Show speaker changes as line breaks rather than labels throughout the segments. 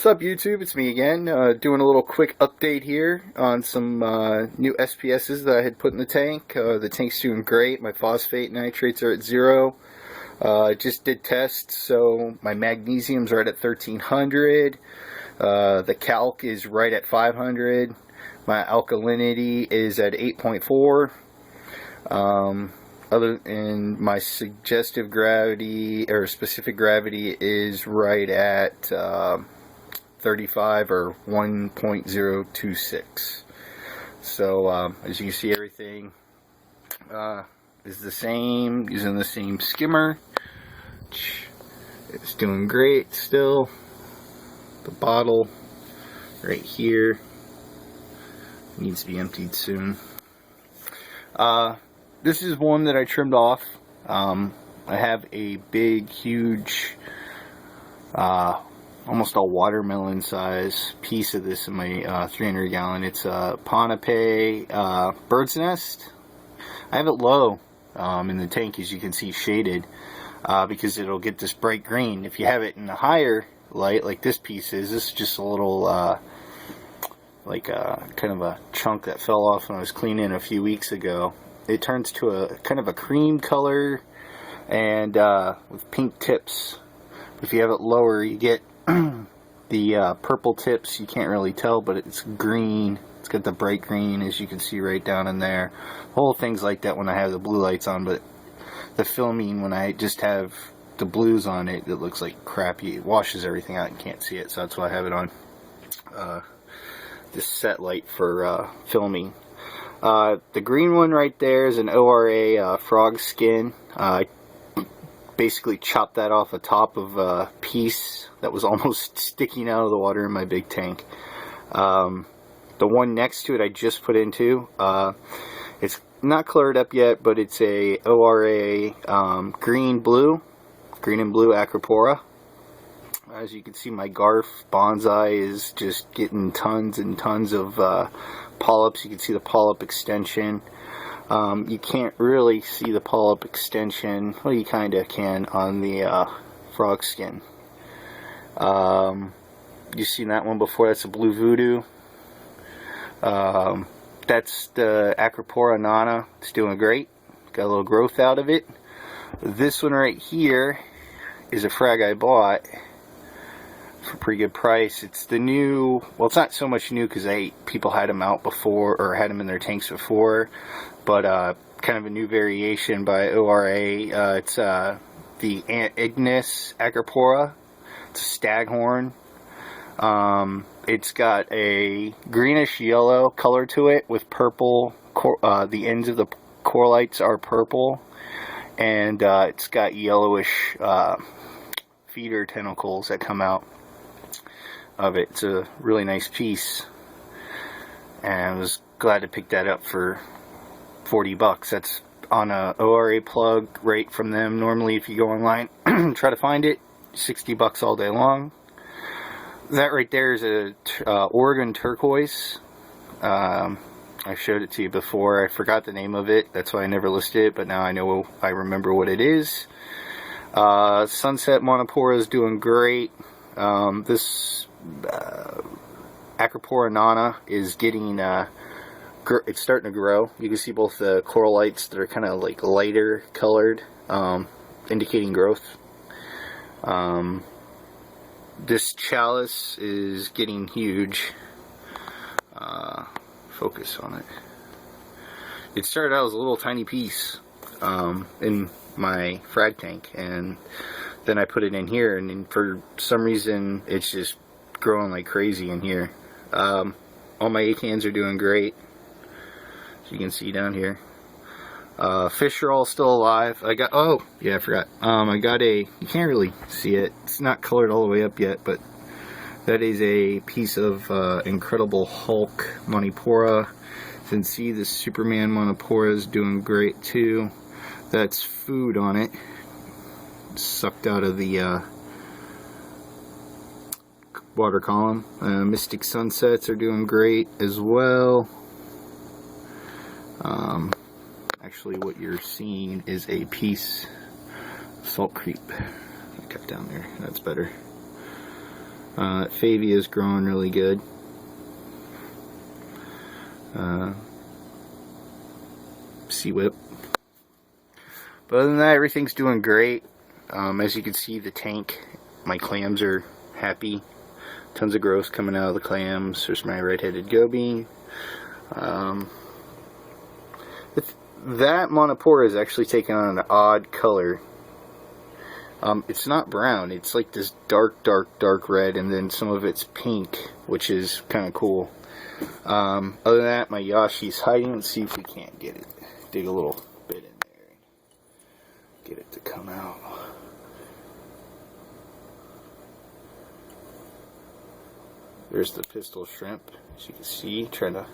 What's up, YouTube? It's me again, doing a little quick update here on some new SPSs that I had put in the tank. The tank's doing great. My phosphate nitrates are at 0. I just did tests, so my magnesium's right at 1300. The calc is right at 500. My alkalinity is at 8.4. And my suggestive gravity or specific gravity is right at 35 or 1.026. So as you can see, everything is the same, using the same skimmer. It's doing great still. The bottle right here needs to be emptied soon. This is one that I trimmed off. I have a big, huge, almost a watermelon size piece of this in my 300 gallon. It's a Ponape bird's nest. I have it low in the tank, as you can see, shaded, because it'll get this bright green. If you have it in the higher light, like this piece is, this is just a little, kind of a chunk that fell off when I was cleaning a few weeks ago. It turns to a kind of a cream color and with pink tips. If you have it lower, you get the purple tips. You can't really tell, but it's green. It's got the bright green, as you can see right down in there. The whole thing's like that when I have the blue lights on, but the filming, when I just have the blues on it, it looks like crap. It washes everything out and can't see it, so that's why I have it on this set light for filming. The green one right there is an ORA frog skin. I basically chopped that off the top of a piece that was almost sticking out of the water in my big tank. The one next to it I just put into, it's not colored up yet, but it's a ORA green and blue Acropora. As you can see, my Garf bonsai is just getting tons and tons of polyps. You can see the polyp extension. You can't really see the polyp extension. Well, you kind of can on the frog skin. You've seen that one before. That's a blue voodoo. That's the Acropora Nano. It's doing great. Got a little growth out of it. This one right here is a frag I bought for a pretty good price. It's the new, well, it's not so much new because people had them out before, or had them in their tanks before, but kind of a new variation by ORA. It's the inginis Acropora. It's a staghorn. It's got a greenish yellow color to it with purple. The ends of the core lights are purple, and it's got yellowish feeder tentacles that come out of it. It's a really nice piece, and I was glad to pick that up for 40 bucks. That's on a ORA plug right from them. Normally, if you go online try to find it, 60 bucks all day long. That right there is a Oregon turquoise. I showed it to you before. I forgot the name of it, that's why I never listed it, but now I remember what it is. Sunset Monopora is doing great. This Acropora Nana is getting it's starting to grow. You can see both the coral lights that are kind of like lighter colored, indicating growth. This chalice is getting huge. Focus on it. It started out as a little tiny piece in my frag tank, and then I put it in here, and then for some reason it's just growing like crazy in here. All my acans are doing great, as you can see down here. Fish are all still alive. I got, oh yeah, I forgot. I got you can't really see it, it's not colored all the way up yet, but that is a piece of Incredible Hulk Monopora. You can see the Superman Monopora is doing great too. That's food on it, sucked out of the water column. Mystic Sunsets are doing great as well. Actually, what you're seeing is a piece of Salt Creep. I cut down there, that's better. Favia is growing really good. Sea whip. But other than that, everything's doing great. As you can see, the tank, my clams are happy. Tons of growth coming out of the clams. There's my red-headed goby. That monopora is actually taking on an odd color. It's not brown, it's like this dark red, and then some of it's pink, which is kind of cool. Other than that, my Yashi's hiding. Let's see if we can't get it. Dig a little bit in there and get it to come out. There's the pistol shrimp, as you can see, trying to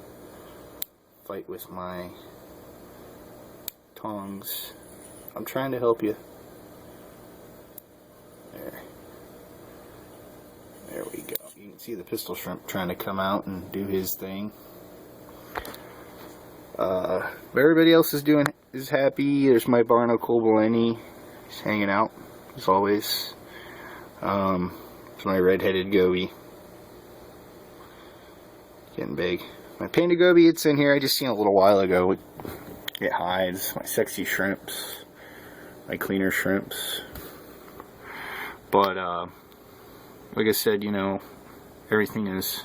fight with my tongs. I'm trying to help you. There we go. You can see the pistol shrimp trying to come out and do his thing. But everybody else is happy. There's my barnacle Blenny. He's hanging out as always. It's my red-headed goby. Getting big. My panda goby, it's in here. I just seen it a little while ago. It hides. My sexy shrimps. My cleaner shrimps. But, like I said, you know, everything is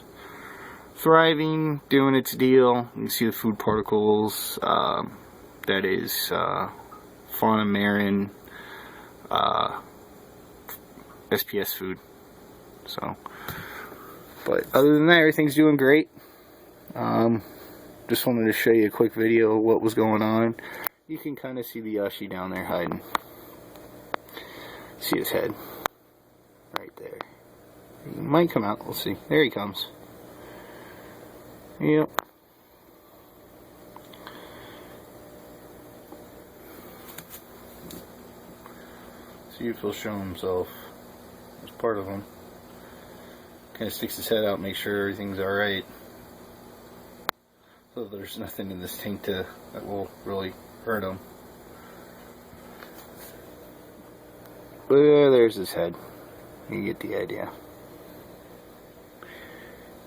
thriving, doing its deal. You can see the food particles. That is fauna marin SPS food. So, but other than that, everything's doing great. Just wanted to show you a quick video of what was going on. You can kind of see the Yashi down there hiding. See his head right there. He might come out. We'll see. There he comes. Yep. See if he'll show himself. There's part of him. Kind of sticks his head out, make sure everything's alright. So there's nothing in this tank that will really hurt him. But there's his head. You get the idea.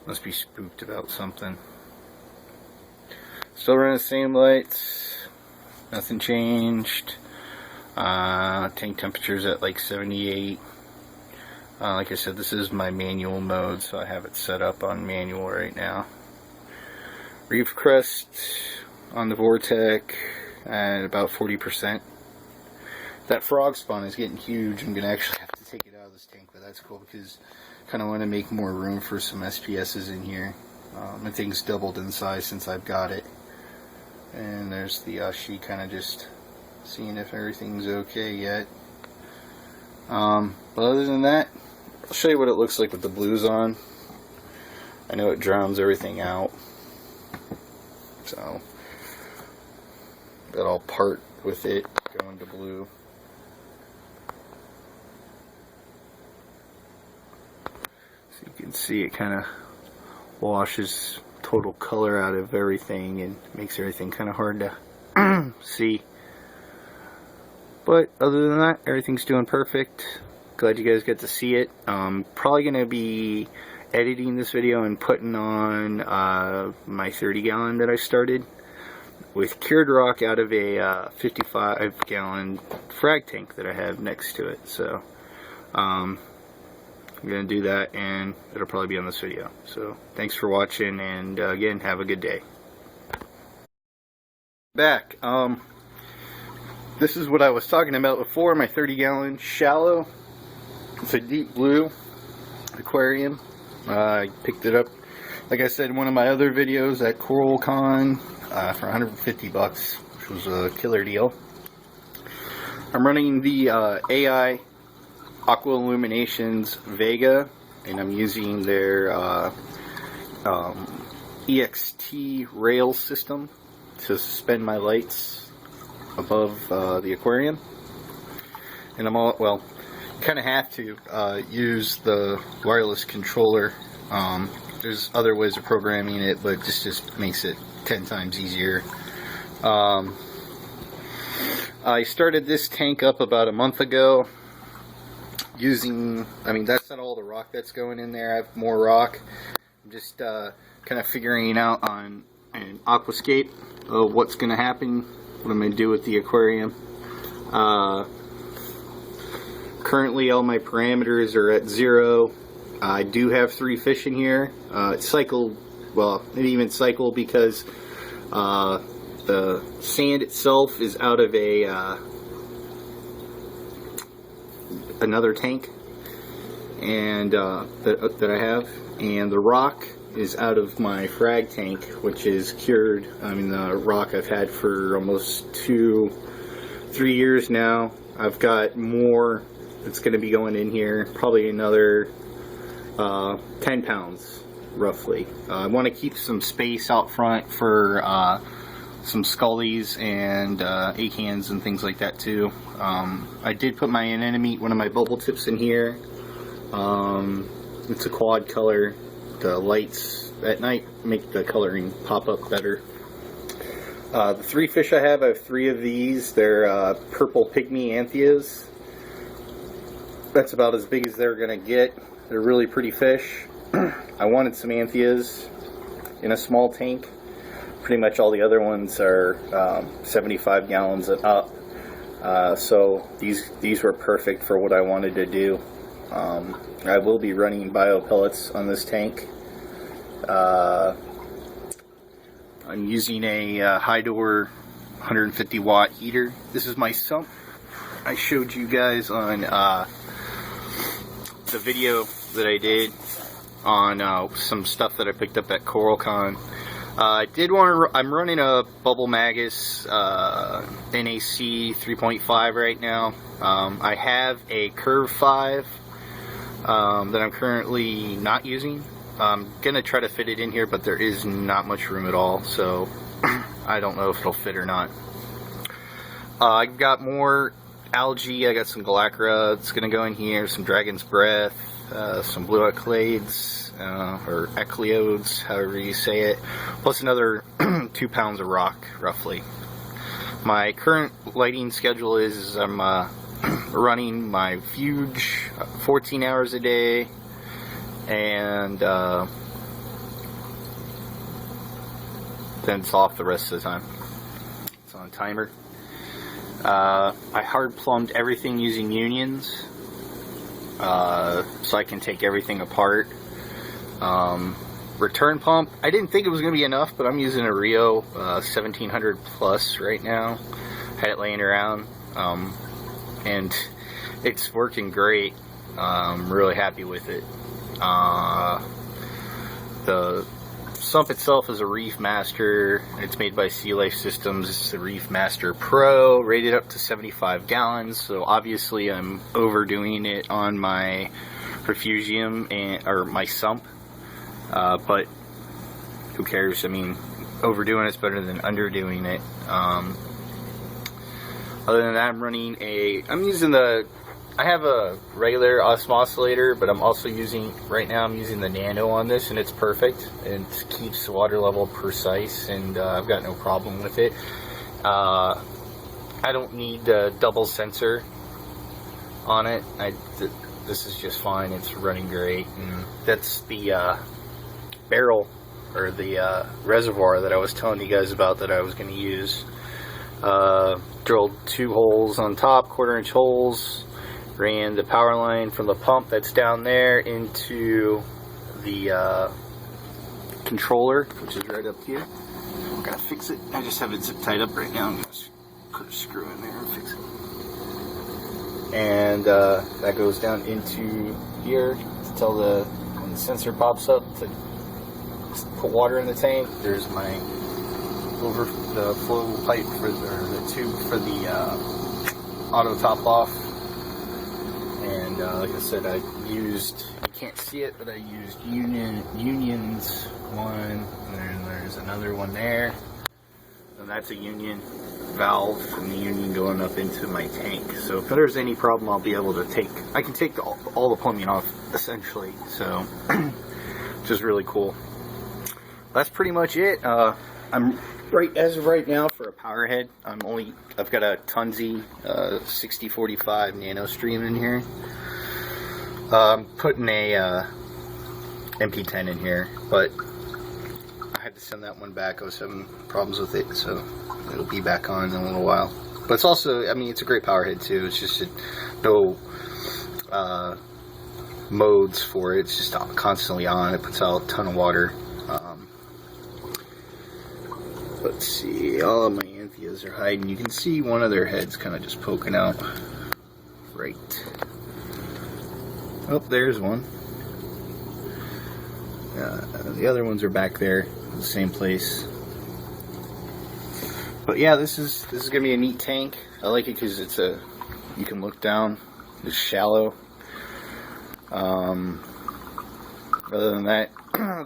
Must be spooked about something. Still running the same lights. Nothing changed. Tank temperature's at like 78. Like I said, this is my manual mode, so I have it set up on manual right now. Reef crest on the Vortec at about 40%. That frog spawn is getting huge. I'm going to actually have to take it out of this tank, but that's cool because I kind of want to make more room for some SPSs in here. My thing's doubled in size since I've got it. And there's the Yashi, kind of just seeing if everything's okay yet. But other than that, I'll show you what it looks like with the blues on. I know it drowns everything out. So, that I'll part with it, going to blue. So you can see it kind of washes total color out of everything and makes everything kind of hard to see. But other than that, everything's doing perfect. Glad you guys get to see it. Probably going to be editing this video and putting on my 30-gallon that I started with cured rock out of a 55-gallon frag tank that I have next to it. So I'm going to do that, and it'll probably be on this video. So thanks for watching, and again, have a good day. Back. This is what I was talking about before, my 30-gallon shallow. It's a deep blue aquarium. I picked it up, like I said in one of my other videos, at CoralCon for 150 bucks, which was a killer deal. I'm running the AI Aqua Illuminations Vega, and I'm using their EXT rail system to suspend my lights above the aquarium. And I'm all, well, kind of have to use the wireless controller. There's other ways of programming it, but this just makes it 10 times easier. I started this tank up about a month ago. using, I mean, that's not all the rock that's going in there. I have more rock. I'm just kind of figuring out on an aquascape of what's going to happen, what I'm going to do with the aquarium. Currently all my parameters are at 0. I do have 3 fish in here. It cycled, well, it didn't even cycle because the sand itself is out of another tank and that I have, and the rock is out of my frag tank, which is cured. I mean, the rock I've had for almost 2-3 years now. I've got more that's going to be going in here, probably another 10 pounds roughly. I want to keep some space out front for some scullies and acans and things like that too. I did put my anemone, one of my bubble tips, in here. It's a quad color. The lights at night make the coloring pop up better. The 3 fish I have 3 of these. They're purple pygmy anthias. That's about as big as they're gonna get. They're really pretty fish. I wanted some anthias in a small tank. Pretty much all the other ones are 75 gallons and up. So these were perfect for what I wanted to do. I will be running bio pellets on this tank. I'm using a high door 150 watt heater. This is my sump. I showed you guys on the video that I did on some stuff that I picked up at CoralCon. I did want to. I'm running a Bubble Magus NAC 3.5 right now. I have a Curve 5 that I'm currently not using. I'm gonna try to fit it in here, but there is not much room at all, so I don't know if it'll fit or not. I've got more algae. I got some Galacra. It's gonna go in here. Some Dragon's Breath. Some blue Eclades, or Ecleodes, however you say it, plus another 2 pounds of rock, roughly. My current lighting schedule is I'm running my Fuge 14 hours a day, and then it's off the rest of the time. It's on timer. I hard plumbed everything using unions. So I can take everything apart. Return pump, I didn't think it was going to be enough, but I'm using a Rio 1700 plus right now. Had it laying around, and it's working great. I'm really happy with it. The sump itself is a Reef Master. It's made by Sea Life Systems. It's the Reef Master Pro, rated up to 75 gallons. So obviously I'm overdoing it on my refugium or my sump. But who cares? I mean, overdoing it's better than underdoing it. Other than that, I have a regular osmosilator, but I'm also using the Nano on this, and it's perfect. It keeps the water level precise, and I've got no problem with it. I don't need a double sensor on it. This is just fine. It's running great, and that's the barrel, or the reservoir that I was telling you guys about that I was going to use. Drilled 2 holes on top, 1/4-inch holes. Ran the power line from the pump that's down there into the controller, which is right up here. I'm gonna fix it. I just have it zip tied up right now. I'm gonna put a screw in there and fix it. And that goes down into here to tell when the sensor pops up to put water in the tank. There's my the flow pipe or the tube for the auto top off. And like I said, you can't see it, but I used unions, one, and then there's another one there. And that's a union valve from the union going up into my tank. So if there's any problem, I'll be able to I can take all the plumbing off, essentially. So, which is really cool. That's pretty much it. As of right now, for a power head, I've got a Tunzi 6045 Nano stream in here. I'm putting a MP10 in here, but I had to send that one back. I was having problems with it, so it'll be back on in a little while. But it's also, I mean, it's a great power head too. It's just no modes for it. It's just constantly on. It puts out a ton of water. Let's see, all of my Anthias are hiding. You can see one of their heads kind of just poking out. Right. Oh, there's one. The other ones are back there, the same place. But yeah, this is gonna be a neat tank. I like it because it's you can look down. It's shallow. Other than that,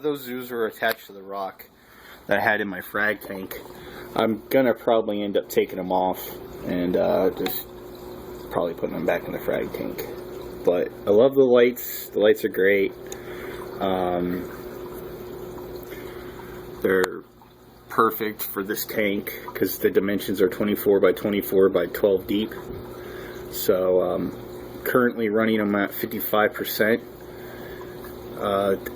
those zoos are attached to the rock that I had in my frag tank. I'm gonna probably end up taking them off and just probably putting them back in the frag tank. But I love the lights. The lights are great. They're perfect for this tank because the dimensions are 24 by 24 by 12 deep. So currently running them at 55%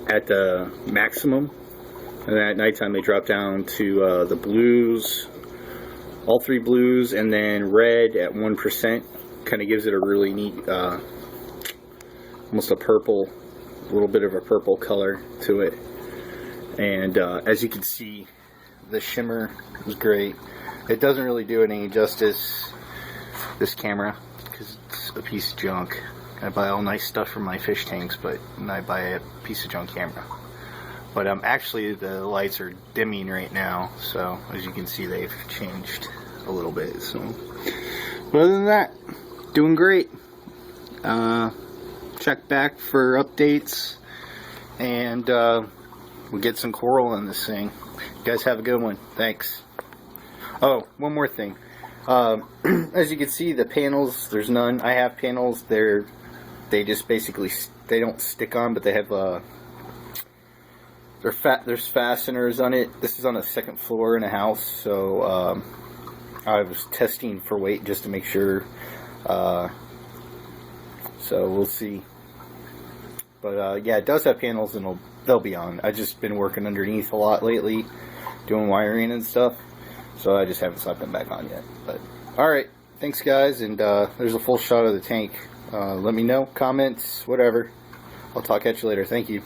at the maximum. And then at nighttime they drop down to the blues, all three blues, and then red at 1%. Kind of gives it a really neat, almost a purple, a little bit of a purple color to it. And as you can see, the shimmer is great. It doesn't really do it any justice, this camera, because it's a piece of junk. I buy all nice stuff from my fish tanks, but I buy a piece of junk camera. But actually the lights are dimming right now, so as you can see they've changed a little bit. So, but other than that, doing great. Check back for updates, and we'll get some coral in this thing. You guys have a good one. Thanks. Oh, one more thing. As you can see, the panels, there's none. I have panels. They just basically, they don't stick on, but they have there's fasteners on it. This is on a second floor in a house, so I was testing for weight just to make sure. So we'll see. But yeah, it does have panels, and they'll be on. I've just been working underneath a lot lately, doing wiring and stuff, so I just haven't slapped them back on yet. But alright, thanks guys, and there's a full shot of the tank. Let me know, comments, whatever. I'll talk at you later. Thank you.